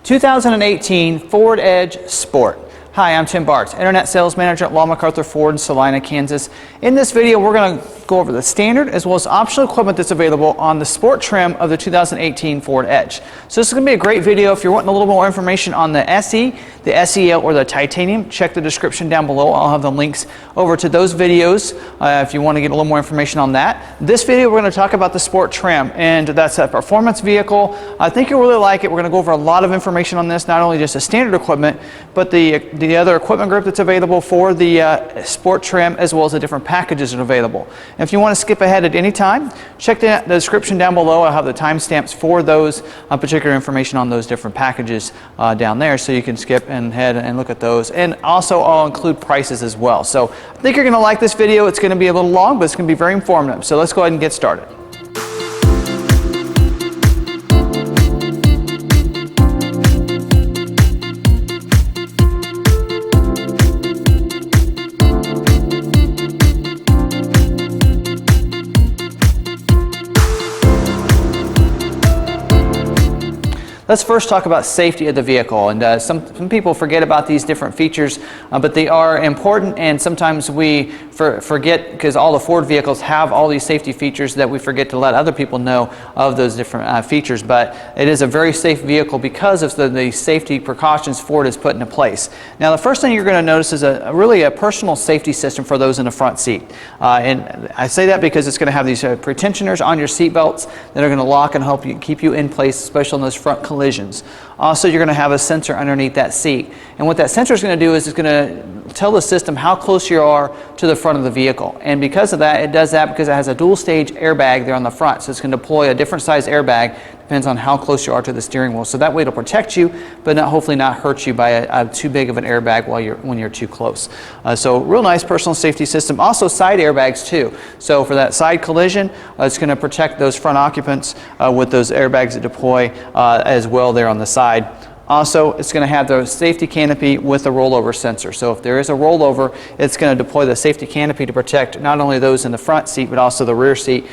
2018 Ford Edge Sport. Hi, I'm Tim Bartz, Internet Sales Manager at McArthur Ford in Salina, Kansas. In this video, we're going to go over the standard as well as optional equipment that's available on the sport trim of the 2018 Ford Edge. So this is going to be a great video. If you're wanting a little more information on the SE, the SEL, or the Titanium, check the description down below. I'll have the links over to those videos if you want to get a little more information on that. This video, we're going to talk about the sport trim, and that's a performance vehicle. I think you'll really like it. We're going to go over a lot of information on this, not only just the standard equipment, but the other equipment group that's available for the sport trim, as well as the different packages that are available. And if you want to skip ahead at any time, check the description down below. I'll have the timestamps for those particular information on those different packages down there, so you can skip ahead and look at those. And also I'll include prices as well. So I think you're going to like this video. It's going to be a little long, but it's going to be very informative. So let's go ahead and get started. Let's first talk about safety of the vehicle, and some people forget about these different features, but they are important, and sometimes we forget, because all the Ford vehicles have all these safety features, that we forget to let other people know of those different features. But it is a very safe vehicle because of the safety precautions Ford has put into place. Now, the first thing you're going to notice is really a personal safety system for those in the front seat, and I say that because it's going to have these pretensioners on your seat belts that are going to lock and help you keep you in place, especially on those front collisions. Also, you're going to have a sensor underneath that seat, and what that sensor is going to do is it's going to tell the system how close you are to the front of the vehicle. And because of that, it does that because it has a dual stage airbag there on the front, so it's going to deploy a different size airbag, depends on how close you are to the steering wheel. So that way it'll protect you, but hopefully not hurt you by a too big of an airbag when you're too close. So real nice personal safety system. Also side airbags too. So for that side collision, it's going to protect those front occupants with those airbags that deploy as well there on the side. Also, it's going to have the safety canopy with a rollover sensor. So if there is a rollover, it's going to deploy the safety canopy to protect not only those in the front seat, but also the rear seat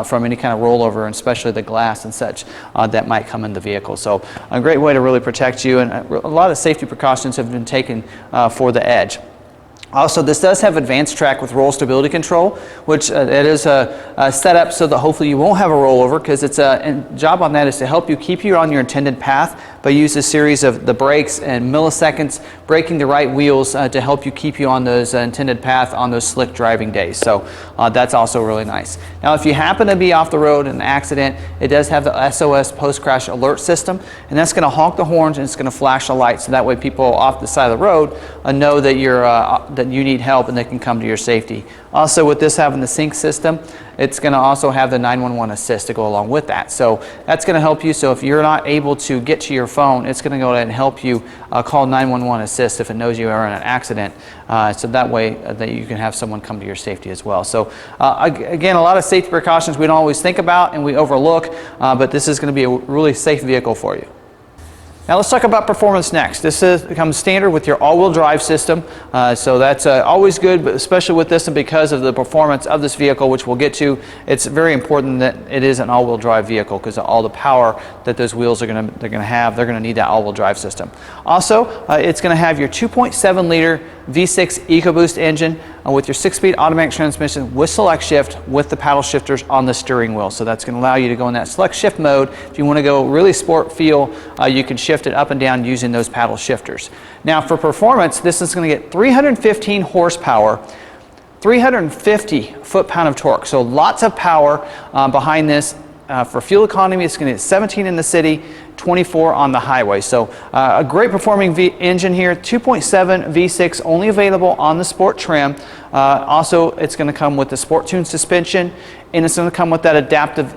from any kind of rollover, and especially the glass and such that might come in the vehicle. So a great way to really protect you, and a lot of safety precautions have been taken for the Edge. Also, this does have advanced track with roll stability control, which it is set up so that hopefully you won't have a rollover, because its job on that is to help you keep you on your intended path, but use a series of the brakes and milliseconds, braking the right wheels to help you keep you on those intended path on those slick driving days. So that's also really nice. Now, if you happen to be off the road in an accident, it does have the SOS post-crash alert system, and that's going to honk the horns and it's going to flash the lights, so that way people off the side of the road know that that you need help and they can come to your safety. Also, with this having the sync system, it's going to also have the 911 assist to go along with that. So that's going to help you. So if you're not able to get to your phone, it's going to go ahead and help you call 911 assist if it knows you are in an accident. So that way that you can have someone come to your safety as well. So again, a lot of safety precautions we don't always think about and we overlook, but this is going to be a really safe vehicle for you. Now let's talk about performance next. This comes standard with your all-wheel drive system, so that's always good, but especially with this, and because of the performance of this vehicle, which we'll get to, it's very important that it is an all-wheel drive vehicle, because all the power that those wheels are going to have, they're going to need that all-wheel drive system. Also, it's going to have your 2.7 liter V6 EcoBoost engine with your 6-speed automatic transmission with select shift with the paddle shifters on the steering wheel. So that's going to allow you to go in that select shift mode. If you want to go really sport feel, you can shift it up and down using those paddle shifters. Now for performance, this is going to get 315 horsepower, 350 foot-pound of torque. So lots of power behind this. For fuel economy, it's going to get 17 in the city, 24 on the highway. So a great performing engine here. 2.7 V6 only available on the sport trim. Also, it's going to come with the Sport Tune suspension, and it's going to come with that adaptive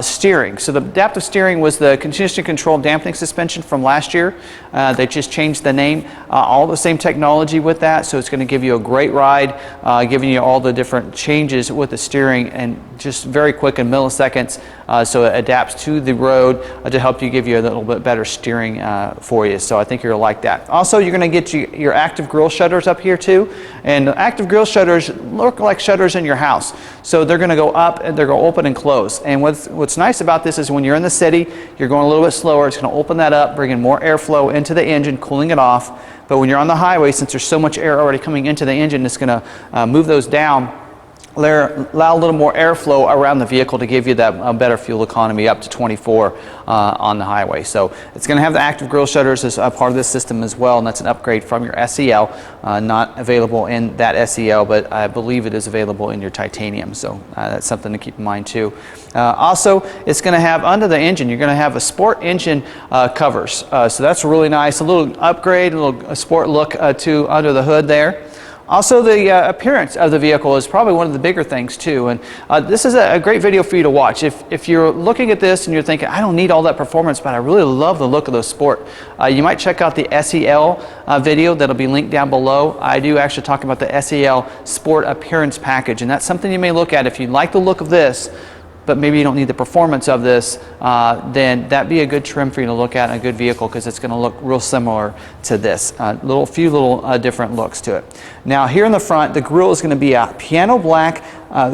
steering. So the adaptive steering was the continuously controlled dampening suspension from last year. They just changed the name. All the same technology with that, so it's going to give you a great ride, giving you all the different changes with the steering, and just very quick in milliseconds so it adapts to the road to help you give you a little bit better steering for you. So I think you're going to like that. Also, you're going to get your active grille shutters up here too, and active grille shutters look like shutters in your house. So they're going to go up and they're going to open and close. And what's nice about this is when you're in the city, you're going a little bit slower. It's going to open that up, bringing more airflow into the engine, cooling it off. But when you're on the highway, since there's so much air already coming into the engine, it's going to move those down, allow a little more airflow around the vehicle to give you that better fuel economy up to 24 on the highway. So it's going to have the active grille shutters as a part of this system as well, and that's an upgrade from your SEL. Not available in that SEL, but I believe it is available in your titanium. So that's something to keep in mind too. Also, it's going to have under the engine, you're going to have a sport engine covers. So that's really nice, a little upgrade, a little sport look to under the hood there. Also, the appearance of the vehicle is probably one of the bigger things too, and this is a great video for you to watch. If you're looking at this and you're thinking, I don't need all that performance, but I really love the look of the Sport, you might check out the SEL video that'll be linked down below. I do actually talk about the SEL Sport Appearance Package, and that's something you may look at if you like the look of this, but maybe you don't need the performance of this, then that'd be a good trim for you to look at in a good vehicle, because it's going to look real similar to this. Few little different looks to it. Now here in the front, the grille is going to be a piano black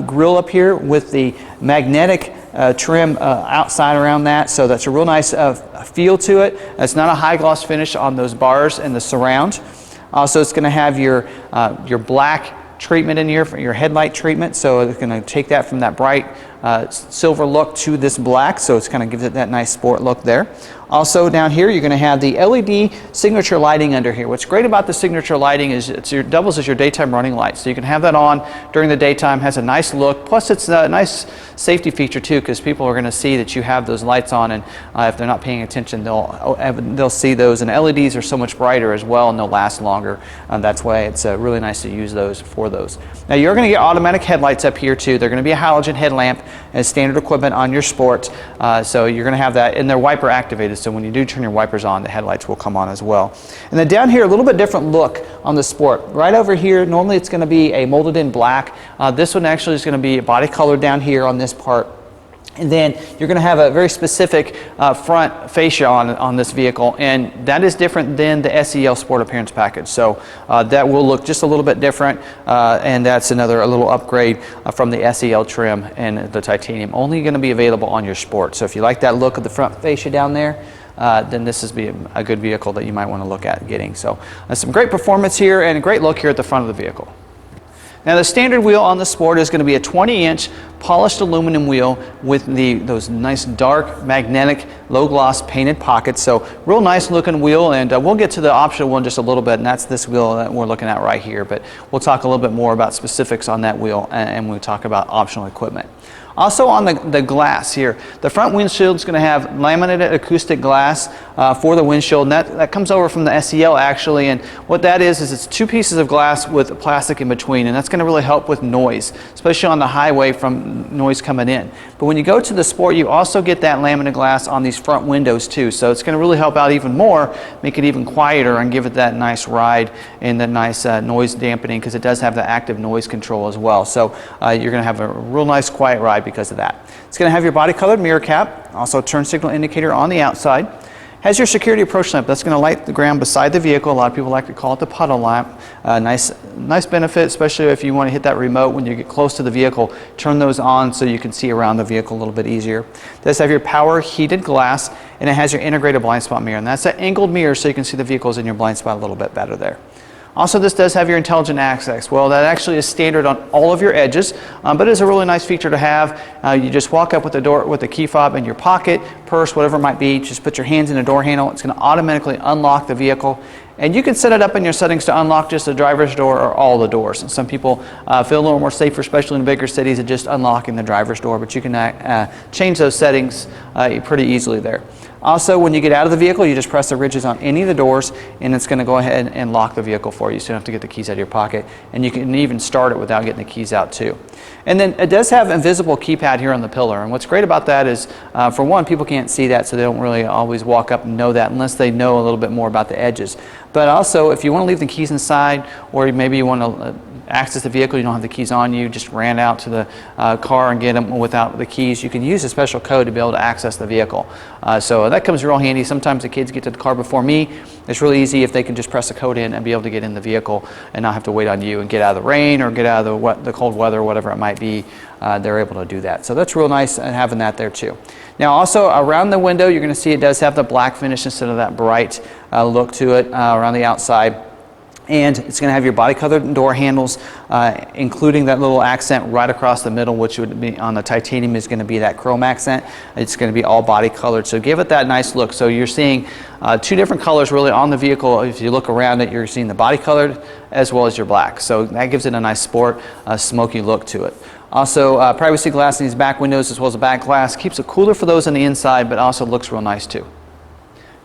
grille up here with the magnetic trim outside around that, so that's a real nice feel to it. It's not a high gloss finish on those bars and the surround. Also, it's going to have your black treatment in here for your headlight treatment, so it's going to take that from that bright silver look to this black, so it's kind of gives it that nice sport look there. Also down here you're going to have the LED signature lighting under here. What's great about the signature lighting is it doubles as your daytime running light, so you can have that on during the daytime. Has a nice look, plus it's a nice safety feature too, because people are going to see that you have those lights on, and if they're not paying attention, they'll see those. And LEDs are so much brighter as well, and they'll last longer. That's why it's really nice to use those for those. Now you're going to get automatic headlights up here too. They're going to be a halogen headlamp as standard equipment on your Sport, so you're going to have that, and they're wiper activated, so when you do turn your wipers on, the headlights will come on as well. And then down here, a little bit different look on the Sport. Right over here, normally it's going to be a molded in black. This one actually is going to be body colored down here on this part. And then you're going to have a very specific front fascia on this vehicle, and that is different than the SEL Sport Appearance Package. So that will look just a little bit different, and that's a little upgrade from the SEL trim and the titanium. Only going to be available on your Sport. So if you like that look of the front fascia down there, then this is a good vehicle that you might want to look at getting. So some great performance here and a great look here at the front of the vehicle. Now the standard wheel on the Sport is going to be a 20-inch polished aluminum wheel with those nice dark magnetic low gloss painted pockets. So real nice looking wheel, and we'll get to the optional one just a little bit, and that's this wheel that we're looking at right here. But we'll talk a little bit more about specifics on that wheel and we'll talk about optional equipment. Also on the glass here, the front windshield is going to have laminated acoustic glass for the windshield, and that comes over from the SEL actually, and what that is it's two pieces of glass with plastic in between, and that's going to really help with noise, especially on the highway from noise coming in. But when you go to the Sport, you also get that laminated glass on these front windows too, so it's going to really help out even more, make it even quieter and give it that nice ride and that nice noise dampening, because it does have the active noise control as well. So you're going to have a real nice quiet ride because of that. It's going to have your body colored mirror cap, also a turn signal indicator on the outside. Has your security approach lamp. That's going to light the ground beside the vehicle. A lot of people like to call it the puddle lamp. Nice benefit, especially if you want to hit that remote when you get close to the vehicle. Turn those on so you can see around the vehicle a little bit easier. It does have your power heated glass, and it has your integrated blind spot mirror, and that's an angled mirror so you can see the vehicles in your blind spot a little bit better there. Also, this does have your intelligent access. Well, that actually is standard on all of your edges, but it's a really nice feature to have. You just walk up with the key fob in your pocket, purse, whatever it might be. Just put your hands in the door handle. It's going to automatically unlock the vehicle. And you can set it up in your settings to unlock just the driver's door or all the doors. And some people feel a little more safer, especially in bigger cities, at just unlocking the driver's door, but you can change those settings pretty easily there. Also, when you get out of the vehicle, you just press the ridges on any of the doors, and it's going to go ahead and lock the vehicle for you, so you don't have to get the keys out of your pocket. And you can even start it without getting the keys out too. And then it does have invisible keypad here on the pillar, and what's great about that is, for one, people can't see that, so they don't really always walk up and know that unless they know a little bit more about the edges. But also, if you want to leave the keys inside, or maybe you want to access the vehicle, you don't have the keys on you, just ran out to the car and get them without the keys, you can use a special code to be able to access the vehicle. So that comes real handy. Sometimes the kids get to the car before me. It's really easy if they can just press a code in and be able to get in the vehicle and not have to wait on you and get out of the rain or get out of the cold weather, whatever it might be. They're able to do that. So that's real nice having that there too. Now also around the window, you're going to see it does have the black finish instead of that bright look to it around the outside. And it's going to have your body colored door handles, including that little accent right across the middle, which would be on the titanium is going to be that chrome accent. It's going to be all body colored, so give it that nice look. So you're seeing two different colors really on the vehicle. If you look around it, you're seeing the body colored as well as your black. So that gives it a nice sport, smoky look to it. Also, privacy glass in these back windows as well as the back glass keeps it cooler for those on the inside, but also looks real nice too.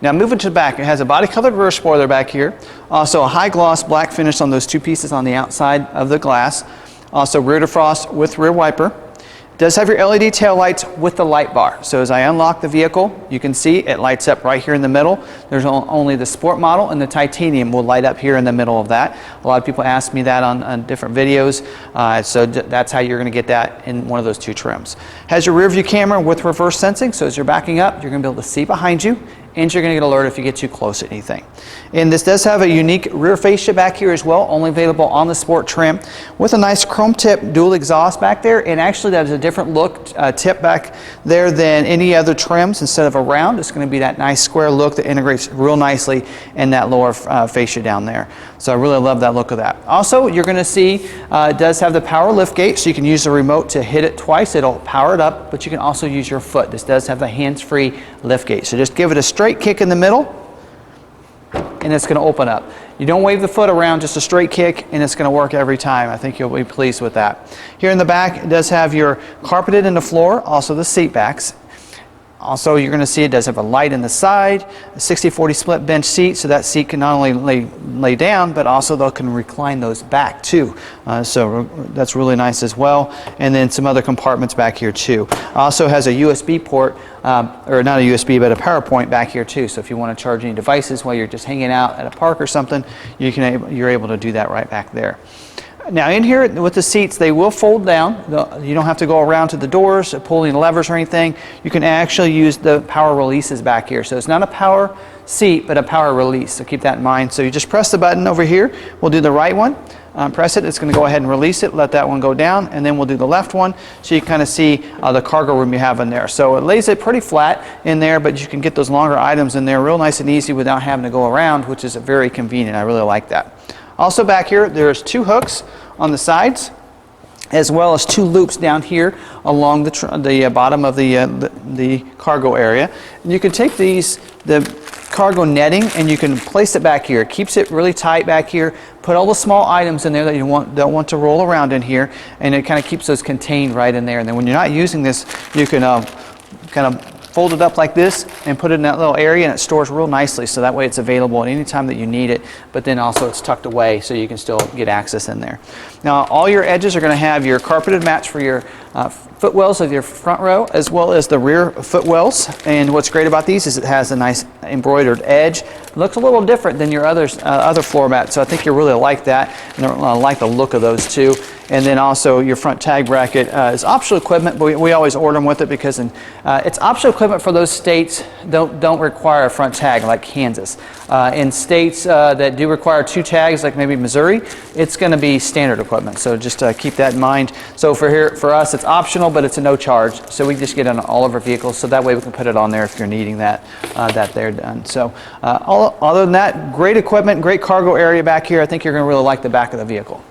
Now moving to the back, it has a body colored rear spoiler back here. Also a high gloss black finish on those two pieces on the outside of the glass. Also rear defrost with rear wiper. It does have your LED tail lights with the light bar. So as I unlock the vehicle, you can see it lights up right here in the middle. There's only the sport model, and the titanium will light up here in the middle of that. A lot of people ask me that on different videos. So that's how you're going to get that in one of those two trims. Has your rear view camera with reverse sensing. So as you're backing up, you're going to be able to see behind you, and you're going to get alert if you get too close to anything. And this does have a unique rear fascia back here as well, only available on the sport trim, with a nice chrome tip dual exhaust back there. And actually that is a different look tip back there than any other trims. Instead of a round, it's going to be that nice square look that integrates real nicely in that lower fascia down there. So I really love that look of that. Also, you're going to see it does have the power lift gate, so you can use the remote to hit it twice. It'll power it up, but you can also use your foot. This does have the hands-free lift gate. So just give it a straight kick in the middle, and it's going to open up. You don't wave the foot around, just a straight kick, and it's going to work every time. I think you'll be pleased with that. Here in the back, it does have your carpeted in the floor, also the seat backs. Also, you're going to see it does have a light in the side, a 60-40 split bench seat, so that seat can not only lay down, but also they can recline those back too. So that's really nice as well. And then some other compartments back here too. Also has a USB port, or not a USB, but a power point back here too. So if you want to charge any devices while you're just hanging out at a park or something, you're able to do that right back there. Now in here with the seats, they will fold down. You don't have to go around to the doors, pulling levers or anything. You can actually use the power releases back here. So it's not a power seat, but a power release. So keep that in mind. So you just press the button over here. We'll do the right one. Press it. It's going to go ahead and release it. Let that one go down, and then we'll do the left one. So you kind of see the cargo room you have in there. So it lays it pretty flat in there, but you can get those longer items in there real nice and easy without having to go around, which is very convenient. I really like that. Also back here, there's two hooks on the sides, as well as two loops down here along the bottom of the cargo area. And you can take the cargo netting, and you can place it back here. It keeps it really tight back here. Put all the small items in there that you don't want to roll around in here, and it kind of keeps those contained right in there. And then when you're not using this, you can kind of fold it up like this and put it in that little area, and it stores real nicely, so that way it's available at any time that you need it, but then also it's tucked away so you can still get access in there. Now all your edges are going to have your carpeted mats for your footwells of your front row, as well as the rear footwells. And what's great about these is it has a nice embroidered edge. It looks a little different than your other floor mats, so I think you'll really like that, and I like the look of those too. And then also your front tag bracket is optional equipment, but we always order them with it because it's optional equipment for those states don't require a front tag, like Kansas. In states that do require two tags, like maybe Missouri, it's going to be standard equipment. So just keep that in mind. So for us, it's optional, but it's a no charge. So we just get it on all of our vehicles, so that way we can put it on there if you're needing that there done. So other than that, great equipment, great cargo area back here. I think you're going to really like the back of the vehicle.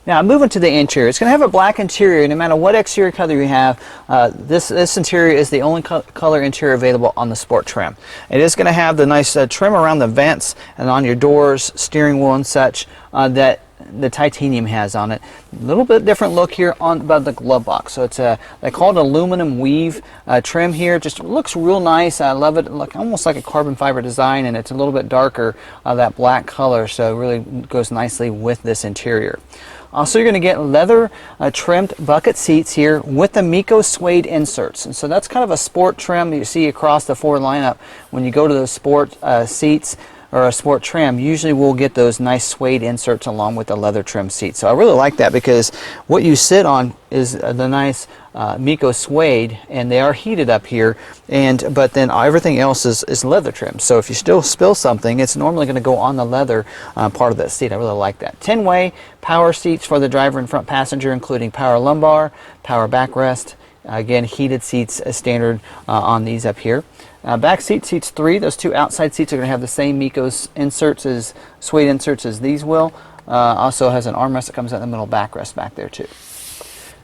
Now moving to the interior, it's going to have a black interior. No matter what exterior color you have, this interior is the only color interior available on the sport trim. It is going to have the nice trim around the vents and on your doors, steering wheel and such that the titanium has on it. A little bit different look here on the glove box. So it's they call it aluminum weave trim here. Just looks real nice. I love it. Look almost like a carbon fiber design, and it's a little bit darker, that black color. So it really goes nicely with this interior. Also, you're going to get leather trimmed bucket seats here with the Miko suede inserts. And so that's kind of a sport trim you see across the Ford lineup when you go to the sport seats. or a sport trim, usually we'll get those nice suede inserts along with the leather trim seat. So I really like that because what you sit on is the nice Miko suede, and they are heated up here, but then everything else is leather trim. So if you still spill something, it's normally going to go on the leather part of that seat. I really like that. 10-way power seats for the driver and front passenger, including power lumbar, power backrest. Again, heated seats as standard on these up here. Back seat, seats 3. Those 2 outside seats are going to have the same Miko's inserts suede inserts as these will. Also has an armrest that comes out in the middle, backrest back there too.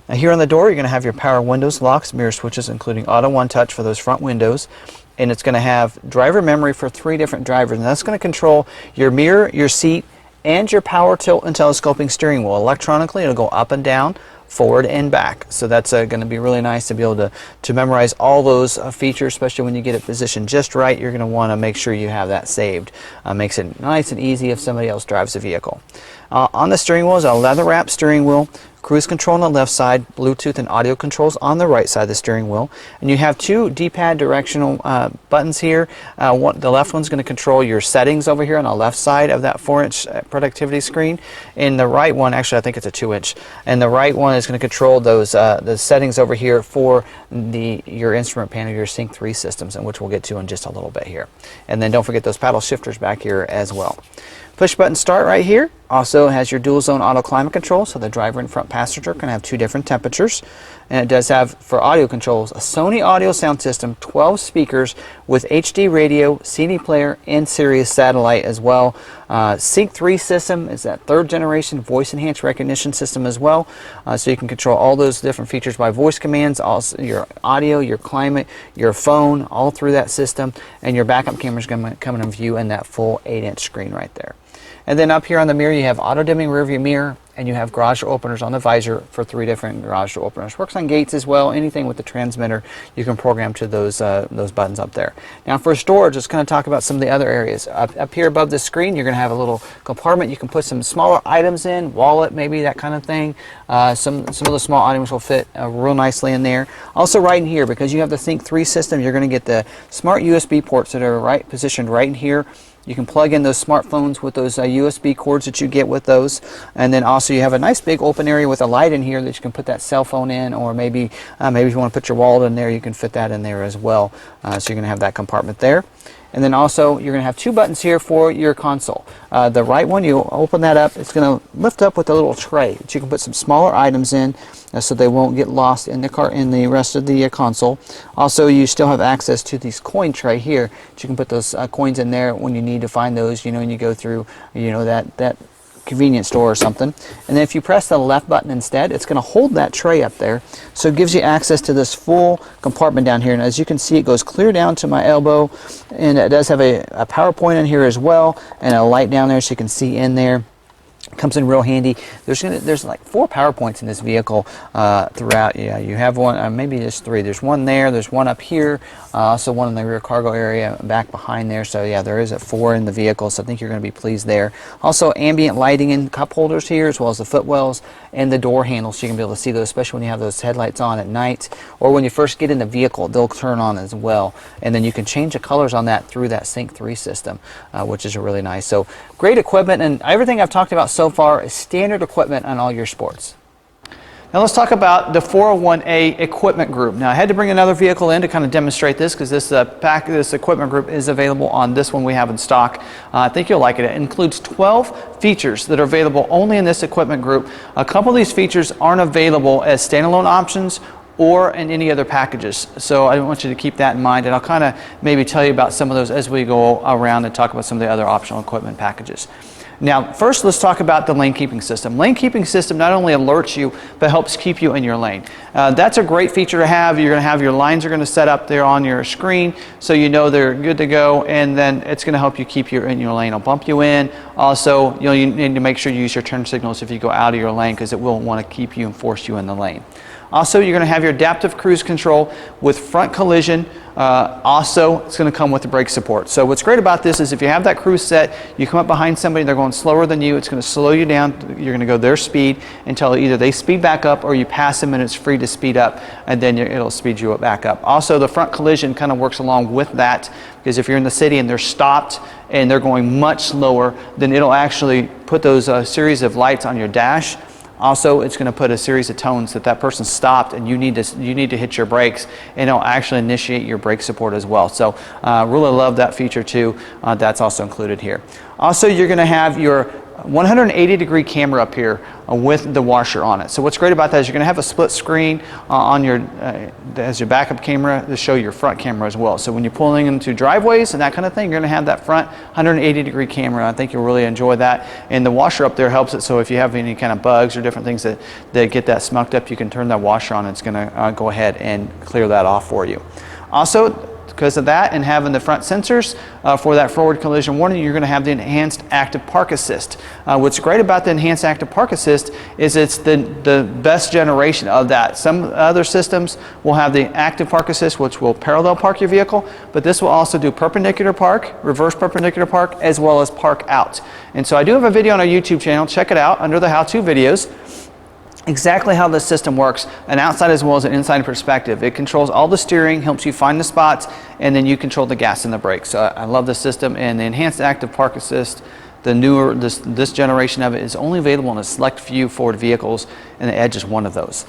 Now here on the door, you're going to have your power windows, locks, mirror switches, including auto one touch for those front windows. And it's going to have driver memory for 3 different drivers. And that's going to control your mirror, your seat, and your power tilt and telescoping steering wheel. Electronically, it'll go up and down, forward and back. So that's going to be really nice to be able to memorize all those features, especially when you get it positioned just right. You're going to want to make sure you have that saved. Makes it nice and easy if somebody else drives the vehicle. On the steering wheel is a leather wrap steering wheel, cruise control on the left side, Bluetooth and audio controls on the right side of the steering wheel. And you have 2 D-pad directional buttons here. The left one's going to control your settings over here on the left side of that 4-inch productivity screen. And the right one, actually I think it's a 2-inch, and the right one is going to control those the settings over here for your instrument panel, your Sync 3 systems, and which we'll get to in just a little bit here. And then don't forget those paddle shifters back here as well. Push button start right here. Also has your dual zone auto climate control, so the driver and front passenger can have 2 different temperatures. And it does have, for audio controls, a Sony audio sound system, 12 speakers with HD radio, CD player, and Sirius satellite as well. Sync 3 system is that 3rd generation voice enhanced recognition system as well. So you can control all those different features by voice commands, also your audio, your climate, your phone, all through that system. And your backup camera is going to come in view in that full 8-inch screen right there. And then up here on the mirror, you have auto-dimming rearview mirror, and you have garage door openers on the visor for 3 different garage door openers. Works on gates as well. Anything with the transmitter, you can program to those buttons up there. Now for storage, let's kind of talk about some of the other areas. Up here above the screen, you're going to have a little compartment. You can put some smaller items in, wallet maybe, that kind of thing. Some of the small items will fit real nicely in there. Also right in here, because you have the Sync 3 system, you're going to get the smart USB ports that are positioned right in here. You can plug in those smartphones with those USB cords that you get with those. And then also you have a nice big open area with a light in here that you can put that cell phone in, or maybe if you want to put your wallet in there, you can fit that in there as well. So you're going to have that compartment there. And then also you're going to have 2 buttons here for your console. The right one, you open that up, it's going to lift up with a little tray that you can put some smaller items in so they won't get lost in the rest of the console. Also, you still have access to this coin tray here. You can put those coins in there when you need to find those, when you go through that convenience store or something. And then if you press the left button instead, it's going to hold that tray up there, so it gives you access to this full compartment down here. And as you can see, it goes clear down to my elbow, and it does have a power point in here as well, and a light down there so you can see in there. Comes in real handy. There's like 4 power points in this vehicle throughout. Yeah, you have one, maybe just 3. There's one there, there's one up here, also one in the rear cargo area back behind there. So yeah, there is 4 in the vehicle, so I think you're going to be pleased there. Also ambient lighting in cup holders here, as well as the footwells and the door handles, so you can be able to see those, especially when you have those headlights on at night, or when you first get in the vehicle, they'll turn on as well. And then you can change the colors on that through that Sync 3 system, which is really nice. So great equipment, and everything I've talked about so far is standard equipment on all your sports. Now let's talk about the 401A equipment group. Now I had to bring another vehicle in to kind of demonstrate this, because this equipment group is available on this one we have in stock. I think you'll like it. It includes 12 features that are available only in this equipment group. A couple of these features aren't available as standalone options or in any other packages. So I want you to keep that in mind, and I'll kind of maybe tell you about some of those as we go around and talk about some of the other optional equipment packages. Now, first let's talk about the lane keeping system. Lane keeping system not only alerts you, but helps keep you in your lane. That's a great feature to have. You're going to have your lines are going to set up there on your screen, so you know they're good to go, and then it's going to help you keep you in your lane. It'll bump you in. Also, you need to make sure you use your turn signals if you go out of your lane, because it will want to keep you and force you in the lane. Also, you're going to have your adaptive cruise control with front collision. Also, it's going to come with the brake support. So what's great about this is if you have that cruise set, you come up behind somebody, they're going slower than you, it's going to slow you down. You're going to go their speed until either they speed back up or you pass them and it's free to speed up, and then it'll speed you back up. Also, the front collision kind of works along with that, because if you're in the city and they're stopped and they're going much slower, then it'll actually put those series of lights on your dash. Also, it's going to put a series of tones that that person stopped and you need to hit your brakes, and it'll actually initiate your brake support as well. So really love that feature too. That's also included here. Also, you're going to have your 180-degree camera up here with the washer on it. So what's great about that is you're going to have a split screen on your as your backup camera to show your front camera as well. So when you're pulling into driveways and that kind of thing, you're going to have that front 180-degree camera. I think you'll really enjoy that. And the washer up there helps it, so if you have any kind of bugs or different things that get that smucked up, you can turn that washer on. It's going to go ahead and clear that off for you. Also, because of that and having the front sensors for that forward collision warning, you're going to have the enhanced active park assist. What's great about the enhanced active park assist is it's the best generation of that. Some other systems will have the active park assist, which will parallel park your vehicle, but this will also do perpendicular park, reverse perpendicular park, as well as park out. And so I do have a video on our YouTube channel. Check it out under the how-to videos. Exactly how this system works, an outside as well as an inside perspective. It controls all the steering, helps you find the spots, and then you control the gas and the brakes. So I love this system, and the enhanced active park assist, the newer, this generation of it is only available in a select few Ford vehicles, and the Edge is one of those.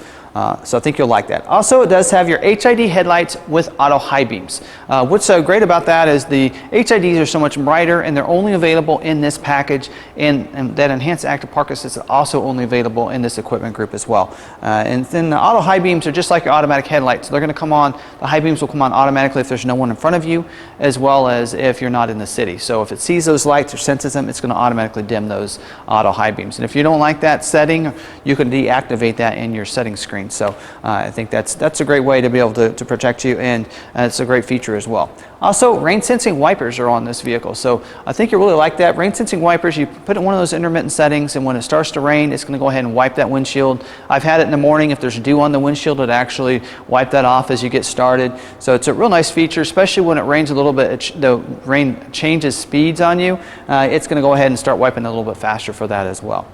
So I think you'll like that. Also, it does have your HID headlights with auto high beams. What's so great about that is the HIDs are so much brighter, and they're only available in this package, and that enhanced active park assist is also only available in this equipment group as well. And then the auto high beams are just like your automatic headlights. They're going to come on, the high beams will come on automatically if there's no one in front of you, as well as if you're not in the city. So if it sees those lights or senses them, it's going to automatically dim those auto high beams. And if you don't like that setting, you can deactivate that in your settings screen. So I think that's a great way to be able to protect you, and it's a great feature as well. Also, rain sensing wipers are on this vehicle, so I think you'll really like that. Rain sensing wipers, you put in one of those intermittent settings, and when it starts to rain, it's going to go ahead and wipe that windshield. I've had it in the morning. If there's dew on the windshield, it actually wipe that off as you get started. So it's a real nice feature, especially when it rains a little bit. The rain changes speeds on you. It's going to go ahead and start wiping a little bit faster for that as well.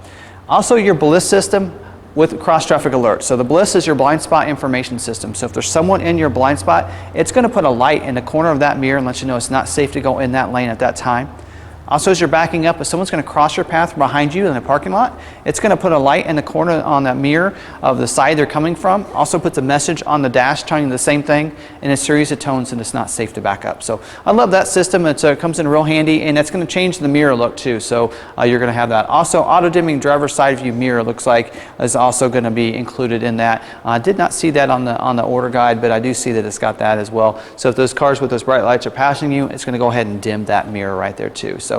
Also, your BLIS system with cross-traffic alerts. So the BLIS is your blind spot information system. So if there's someone in your blind spot, it's going to put a light in the corner of that mirror and let you know it's not safe to go in that lane at that time. Also, as you're backing up, if someone's going to cross your path behind you in the parking lot, it's going to put a light in the corner on that mirror of the side they're coming from. Also puts a message on the dash telling you the same thing in a series of tones, and it's not safe to back up. So I love that system. It comes in real handy, and it's going to change the mirror look too. So you're going to have that. Also, auto-dimming driver's side view mirror looks like is also going to be included in that. I did not see that on the order guide, but I do see that it's got that as well. So if those cars with those bright lights are passing you, it's going to go ahead and dim that mirror right there too. So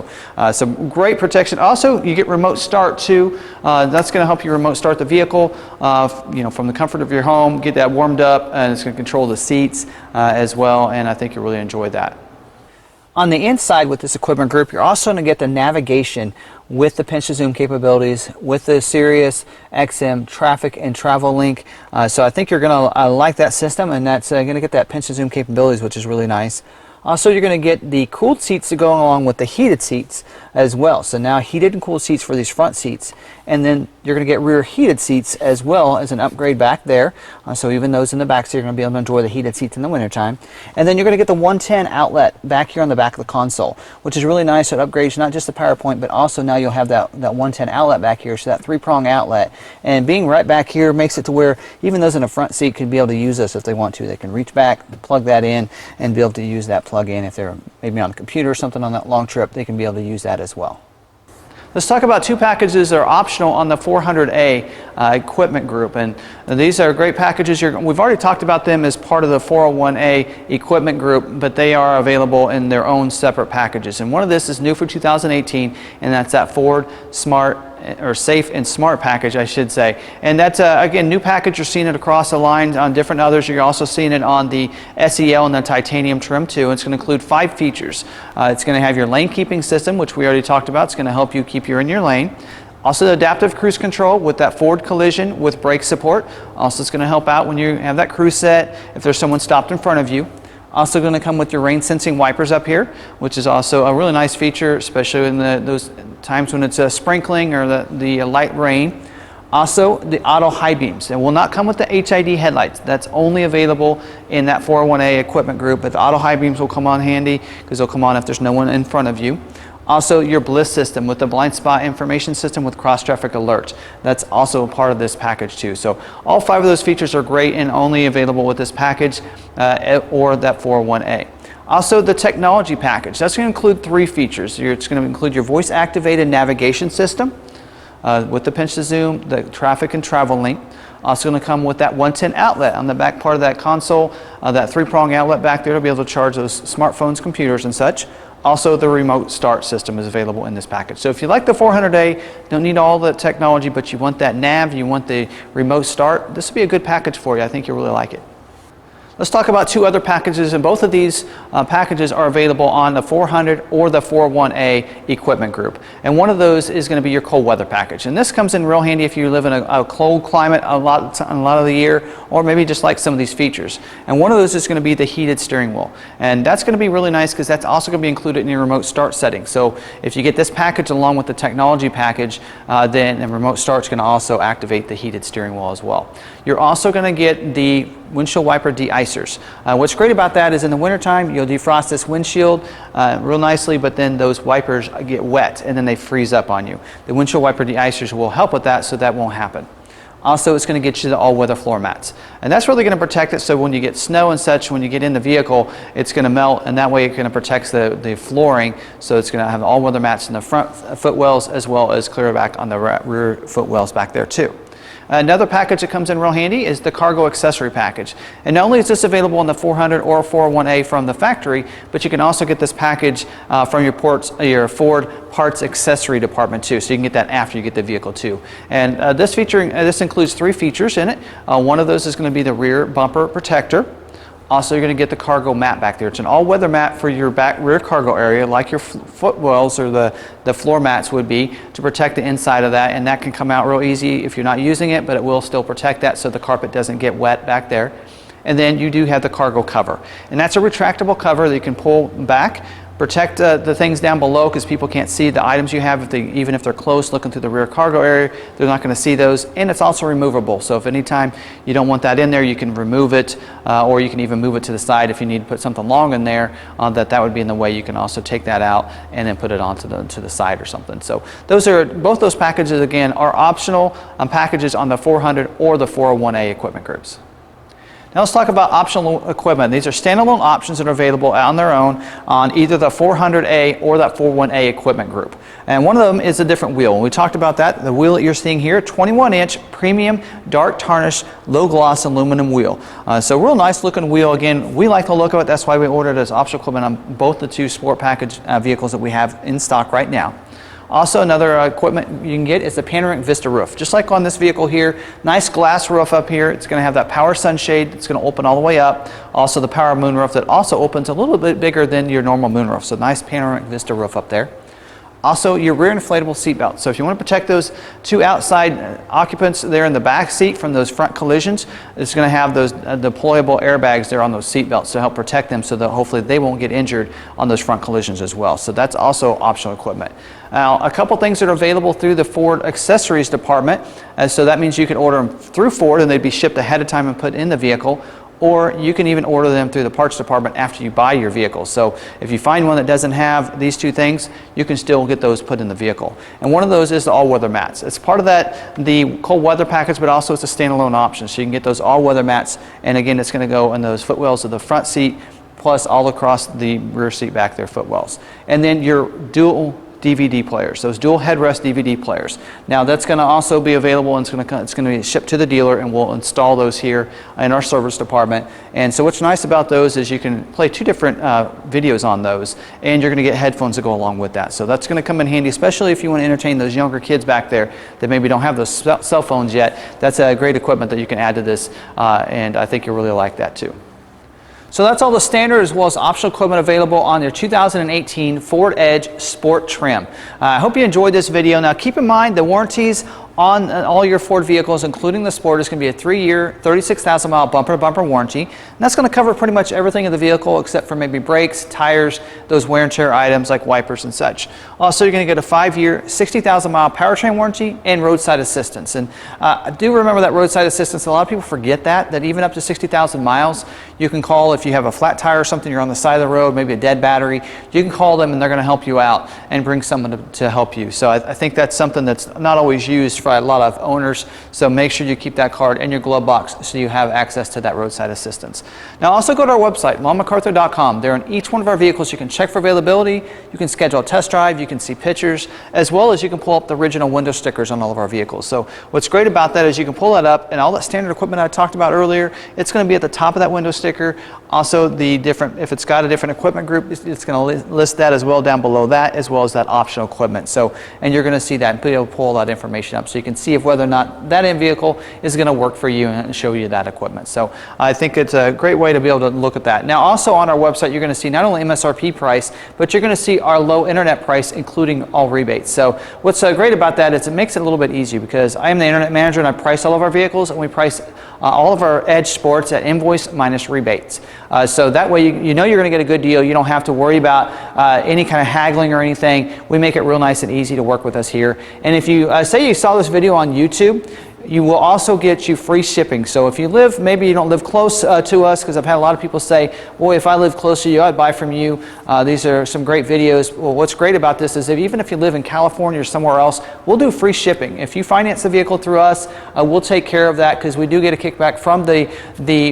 some great protection. Also, you get remote start too. That's going to help you remote start the vehicle, from the comfort of your home, get that warmed up, and it's going to control the seats as well, and I think you'll really enjoy that. On the inside with this equipment group, you're also going to get the navigation with the pinch to zoom capabilities, with the Sirius XM traffic and travel link. So I think you're going to like that system, and that's going to get that pinch to zoom capabilities, which is really nice. Also, you're going to get the cooled seats to go along with the heated seats as well. So now heated and cooled seats for these front seats. And then you're going to get rear heated seats as well as an upgrade back there. So even those in the back, so you're going to be able to enjoy the heated seats in the wintertime. And then you're going to get the 110 outlet back here on the back of the console, which is really nice. It upgrades not just the power point, but also now you'll have that 110 outlet back here, so that 3-prong outlet. And being right back here makes it to where even those in the front seat can be able to use this if they want to. They can reach back, plug that in, and be able to use that plug in. If they're maybe on the computer or something on that long trip, they can be able to use that as well. Let's talk about two packages that are optional on the 400A equipment group, and these are great packages. We've already talked about them as part of the 401A equipment group, but they are available in their own separate packages. And one of this is new for 2018, and that's that Ford Smart or Safe and Smart package, I should say. And that's again, new package. You're seeing it across the line on different others. You're also seeing it on the SEL and the titanium trim too. It's going to include 5 features. It's going to have your lane keeping system, which we already talked about. It's going to help you keep you in your lane. Also the adaptive cruise control with that forward collision with brake support. Also it's going to help out when you have that cruise set if there's someone stopped in front of you. Also going to come with your rain sensing wipers up here, which is also a really nice feature, especially in those times when it's sprinkling or the light rain. Also the auto high beams. It will not come with the HID headlights. That's only available in that 401A equipment group, but the auto high beams will come on handy because they'll come on if there's no one in front of you. Also your BLIS system with the blind spot information system with cross traffic alert. That's also a part of this package too. So all 5 of those features are great and only available with this package or that 401A. Also the technology package. That's going to include 3 features. It's going to include your voice activated navigation system with the pinch to zoom, the traffic and travel link. Also going to come with that 110 outlet on the back part of that console, that 3-prong outlet back there to be able to charge those smartphones, computers and such. Also the remote start system is available in this package. So if you like the 400A, don't need all the technology, but you want that nav, you want the remote start, this would be a good package for you. I think you'll really like it. Let's talk about 2 other packages, and both of these packages are available on the 400 or the 401A equipment group. And one of those is going to be your cold weather package. And this comes in real handy if you live in a cold climate a lot of the year, or maybe just like some of these features. And one of those is going to be the heated steering wheel. And that's going to be really nice because that's also going to be included in your remote start setting. So if you get this package along with the technology package, then the remote start's going to also activate the heated steering wheel as well. You're also going to get the windshield wiper de-icers. What's great about that is in the wintertime you'll defrost this windshield real nicely, but then those wipers get wet and then they freeze up on you. The windshield wiper de-icers will help with that so that won't happen. Also it's going to get you the all-weather floor mats, and that's really going to protect it so when you get snow and such, when you get in the vehicle, it's going to melt, and that way it kind of protects the flooring, so it's going to have all-weather mats in the front footwells as well as clear back on the rear footwells back there too. Another package that comes in real handy is the cargo accessory package. And not only is this available on the 400 or 401A from the factory, but you can also get this package from your Ford parts accessory department too. So you can get that after you get the vehicle too. And this includes 3 features in it. One of those is going to be the rear bumper protector. Also, you're going to get the cargo mat back there. It's an all-weather mat for your back rear cargo area, like your footwells or the floor mats would be, to protect the inside of that. And that can come out real easy if you're not using it, but it will still protect that so the carpet doesn't get wet back there. And then you do have the cargo cover. And that's a retractable cover that you can pull back. Protect the things down below because people can't see the items you have. Even if they're close looking through the rear cargo area, they're not going to see those. And it's also removable. So if anytime you don't want that in there, you can remove it, or you can even move it to the side if you need to put something long in there that would be in the way. You can also take that out and then put it onto the side or something. So both those packages again are optional packages on the 400 or the 401A equipment groups. Now let's talk about optional equipment. These are standalone options that are available on their own on either the 400A or that 401A equipment group. And one of them is a different wheel. And we talked about that. The wheel that you're seeing here, 21-inch premium dark tarnish low gloss aluminum wheel. So real nice looking wheel. Again, we like the look of it. That's why we ordered it as optional equipment on both the 2 sport package vehicles that we have in stock right now. Also, another equipment you can get is the Panoramic Vista roof. Just like on this vehicle here, nice glass roof up here. It's going to have that power sunshade. It's going to open all the way up. Also the power moonroof that also opens a little bit bigger than your normal moonroof. So nice Panoramic Vista roof up there. Also your rear inflatable seat belt. So if you want to protect those 2 outside occupants there in the back seat from those front collisions, it's going to have those deployable airbags there on those seat belts to help protect them so that hopefully they won't get injured on those front collisions as well. So that's also optional equipment. Now, a couple things that are available through the Ford accessories department. So that means you can order them through Ford and they'd be shipped ahead of time and put in the vehicle. Or you can even order them through the parts department after you buy your vehicle. So if you find one that doesn't have these 2 things, you can still get those put in the vehicle. And one of those is the all-weather mats. It's part of the cold weather package, but also it's a standalone option. So you can get those all-weather mats, and again, it's going to go in those footwells of the front seat, plus all across the rear seat back there footwells. And then your dual DVD players, those Dual-Headrest DVD players. Now that's going to also be available, and it's going to be shipped to the dealer, and we'll install those here in our service department. And so what's nice about those is you can play 2 different videos on those, and you're going to get headphones to go along with that. So that's going to come in handy, especially if you want to entertain those younger kids back there that maybe don't have those cell phones yet. That's a great equipment that you can add to this, and I think you'll really like that too. So that's all the standard as well as optional equipment available on your 2018 Ford Edge Sport trim. I hope you enjoyed this video. Now keep in mind the warranties on all your Ford vehicles, including the Sport, is going to be a 3-year, 36,000 mile bumper-to-bumper warranty. And that's going to cover pretty much everything in the vehicle except for maybe brakes, tires, those wear and tear items like wipers and such. Also, you're going to get a 5-year, 60,000 mile powertrain warranty and roadside assistance. And do remember that roadside assistance. A lot of people forget that even up to 60,000 miles, you can call if you have a flat tire or something, you're on the side of the road, maybe a dead battery, you can call them and they're going to help you out and bring someone to help you. So I think that's something that's not always used by a lot of owners, so make sure you keep that card in your glove box so you have access to that roadside assistance. Now also go to our website, McArthur.com. There on each one of our vehicles you can check for availability, you can schedule a test drive, you can see pictures, as well as you can pull up the original window stickers on all of our vehicles. So what's great about that is you can pull that up and all that standard equipment I talked about earlier, it's going to be at the top of that window sticker. Also the different, if it's got a different equipment group, it's going to list that as well down below that, as well as that optional equipment. So, and you're going to see that and be able to pull that information up so you can see if whether or not that end vehicle is going to work for you and show you that equipment. So I think it's a great way to be able to look at that. Now also on our website you're going to see not only MSRP price, but you're going to see our low internet price including all rebates. So what's great about that is it makes it a little bit easier because I am the internet manager and I price all of our vehicles and we price all of our Edge Sports at invoice minus rebates. So that way you know you're going to get a good deal. You don't have to worry about any kind of haggling or anything. We make it real nice and easy to work with us here. And if you say you saw this video on YouTube, you will also get you free shipping. So if you live, maybe you don't live close to us, because I've had a lot of people say, boy, if I live close to you, I'd buy from you. These are some great videos. Well, what's great about this is even if you live in California or somewhere else, we'll do free shipping. If you finance the vehicle through us, we'll take care of that because we do get a kickback from the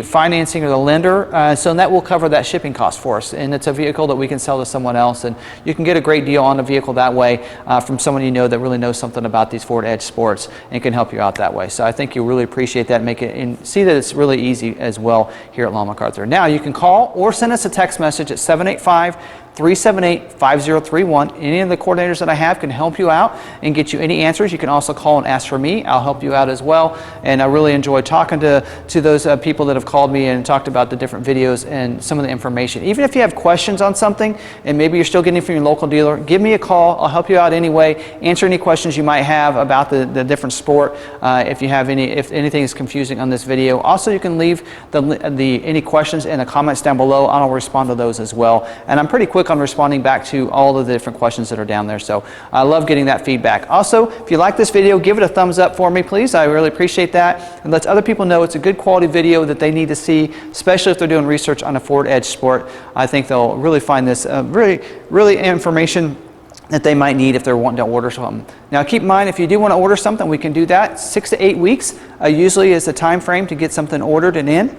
financing or the lender. So that will cover that shipping cost for us. And it's a vehicle that we can sell to someone else. And you can get a great deal on a vehicle that way from someone you know that really knows something about these Ford Edge Sports and can help you out that way. So I think you'll really appreciate that and make it and see that it's really easy as well here at McArthur. Now you can call or send us a text message at 785-378-5031. Any of the coordinators that I have can help you out and get you any answers. You can also call and ask for me. I'll help you out as well. And I really enjoy talking to those people that have called me and talked about the different videos and some of the information. Even if you have questions on something and maybe you're still getting it from your local dealer, give me a call. I'll help you out anyway. Answer any questions you might have about the different sport. If anything is confusing on this video. Also, you can leave any questions in the comments down below. I'll respond to those as well. And I'm pretty quick on responding back to all of the different questions that are down there. So I love getting that feedback. Also, if you like this video, give it a thumbs up for me, please. I really appreciate that. And let other people know it's a good quality video that they need to see, especially if they're doing research on a Ford Edge Sport. I think they'll really find this really information that they might need if they're wanting to order something. Now keep in mind, if you do want to order something, we can do that. 6 to 8 weeks usually is the time frame to get something ordered and in.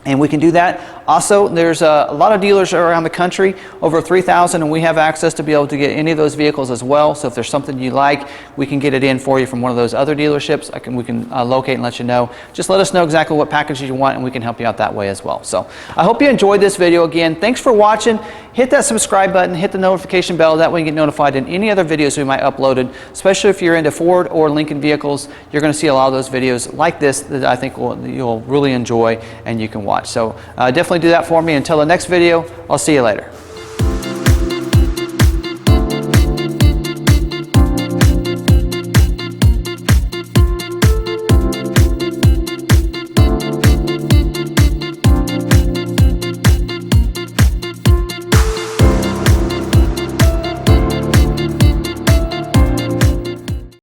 And we can do that. Also, there's a lot of dealers around the country, over 3,000, and we have access to be able to get any of those vehicles as well. So if there's something you like, we can get it in for you from one of those other dealerships. We can locate and let you know. Just let us know exactly what packages you want and we can help you out that way as well. So I hope you enjoyed this video. Again, thanks for watching. Hit that subscribe button, hit the notification bell. That way you get notified in any other videos we might upload, especially if you're into Ford or Lincoln vehicles. You're going to see a lot of those videos like this that I think you'll really enjoy and you can watch. So definitely do that for me. Until the next video, I'll see you later.